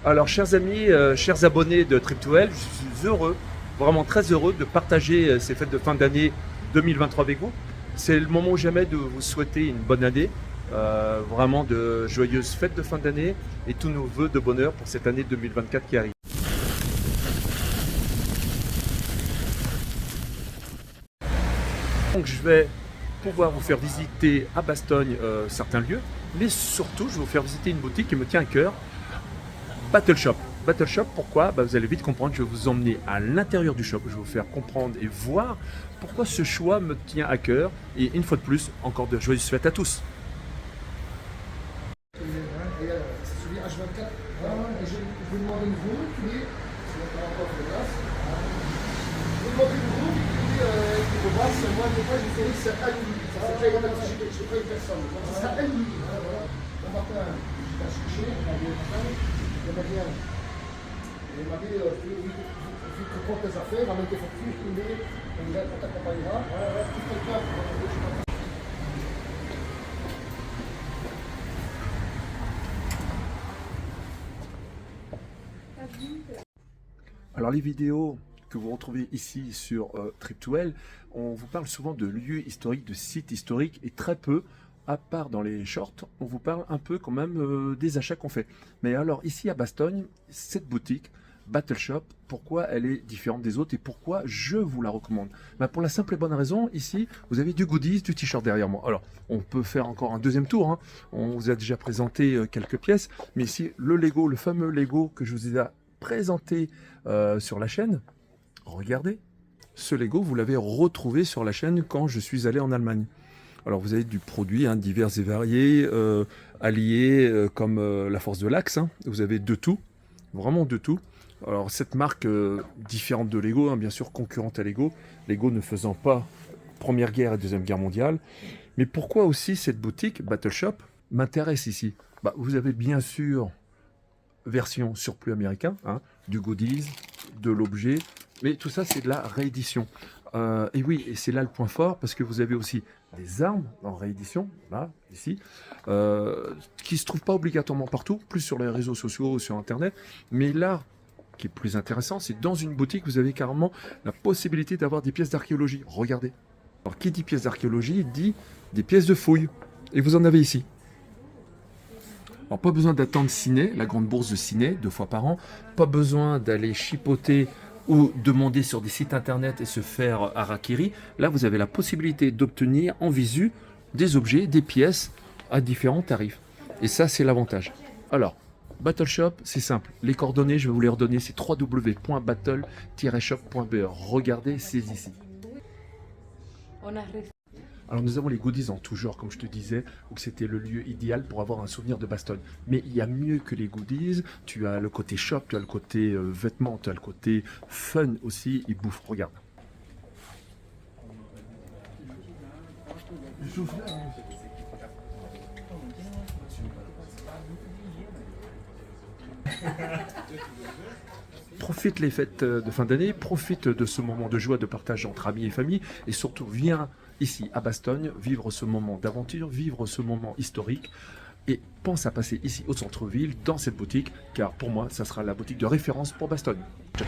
Alors, chers amis, chers abonnés de Trip2L, je suis heureux, vraiment très heureux de partager ces fêtes de fin d'année 2023 avec vous. C'est le moment ou jamais de vous souhaiter une bonne année, vraiment de joyeuses fêtes de fin d'année et tous nos vœux de bonheur pour cette année 2024 qui arrive. Donc, je vais pouvoir vous faire visiter à Bastogne certains lieux, mais surtout, je vais vous faire visiter une boutique qui me tient à cœur. Battle Shop. Battle Shop, pourquoi? Vous allez vite comprendre, je vais vous emmener à l'intérieur du shop, je vais vous faire comprendre et voir pourquoi ce choix me tient à cœur. Et une fois de plus, encore de joyeuses fêtes à tous. C'est celui H24. Et je vous demande une roue qui est. Je vous demande une roue qui est basse. Moi, des fois, je fais c'est Aloui. C'est déjà je prends une personne. C'est Aloui. Le matin, je vais chercher. Il m'a dit, vu que compte tes affaires, amène tes factures, on t'accompagnera. Alors les vidéos que vous retrouvez ici sur Trip2L, on vous parle souvent de lieux historiques, de sites historiques et très peu, à part dans les shorts, on vous parle un peu quand même des achats qu'on fait. Mais alors ici à Bastogne, cette boutique Battle Shop, pourquoi elle est différente des autres et pourquoi je vous la recommande? Pour la simple et bonne raison, ici vous avez du goodies, du t-shirt derrière moi. Alors on peut faire encore un deuxième tour, hein. On vous a déjà présenté quelques pièces, mais ici le Lego, le fameux Lego que je vous ai présenté sur la chaîne, regardez, ce Lego vous l'avez retrouvé sur la chaîne quand je suis allé en Allemagne. Alors vous avez du produit divers et variés, alliés comme la Force de l'Axe, hein. Vous avez de tout, vraiment de tout. Alors cette marque différente de Lego, bien sûr concurrente à Lego, Lego ne faisant pas Première Guerre et Deuxième Guerre mondiale. Mais pourquoi aussi cette boutique Battle Shop m'intéresse ici? Vous avez bien sûr version surplus américain, hein, du goodies, de l'objet, mais tout ça c'est de la réédition. Et oui, et c'est là le point fort, parce que vous avez aussi des armes en réédition, là, ici, qui ne se trouvent pas obligatoirement partout, plus sur les réseaux sociaux ou sur Internet, mais là, qui est plus intéressant, c'est dans une boutique, vous avez carrément la possibilité d'avoir des pièces d'archéologie. Regardez. Alors, qui dit pièces d'archéologie, dit des pièces de fouilles. Et vous en avez ici. Alors, pas besoin d'attendre Ciné, la grande bourse de Ciné, 2 fois par an. Pas besoin d'aller chipoter ou demander sur des sites internet et se faire harakiri. Là, vous avez la possibilité d'obtenir en visu des objets, des pièces à différents tarifs. Et ça, c'est l'avantage. Alors, Battle Shop, c'est simple. Les coordonnées, je vais vous les redonner, c'est www.battle-shop.be. Regardez, c'est ici. Alors nous avons les goodies en tout genre, comme je te disais, où c'était le lieu idéal pour avoir un souvenir de Bastogne. Mais il y a mieux que les goodies. Tu as le côté shop, tu as le côté vêtements, tu as le côté fun aussi et bouffe. Regarde. Profite les fêtes de fin d'année, profite de ce moment de joie, de partage entre amis et famille, et surtout viens ici à Bastogne vivre ce moment d'aventure, vivre ce moment historique, et pense à passer ici au centre-ville, dans cette boutique, car pour moi, ça sera la boutique de référence pour Bastogne. Ciao.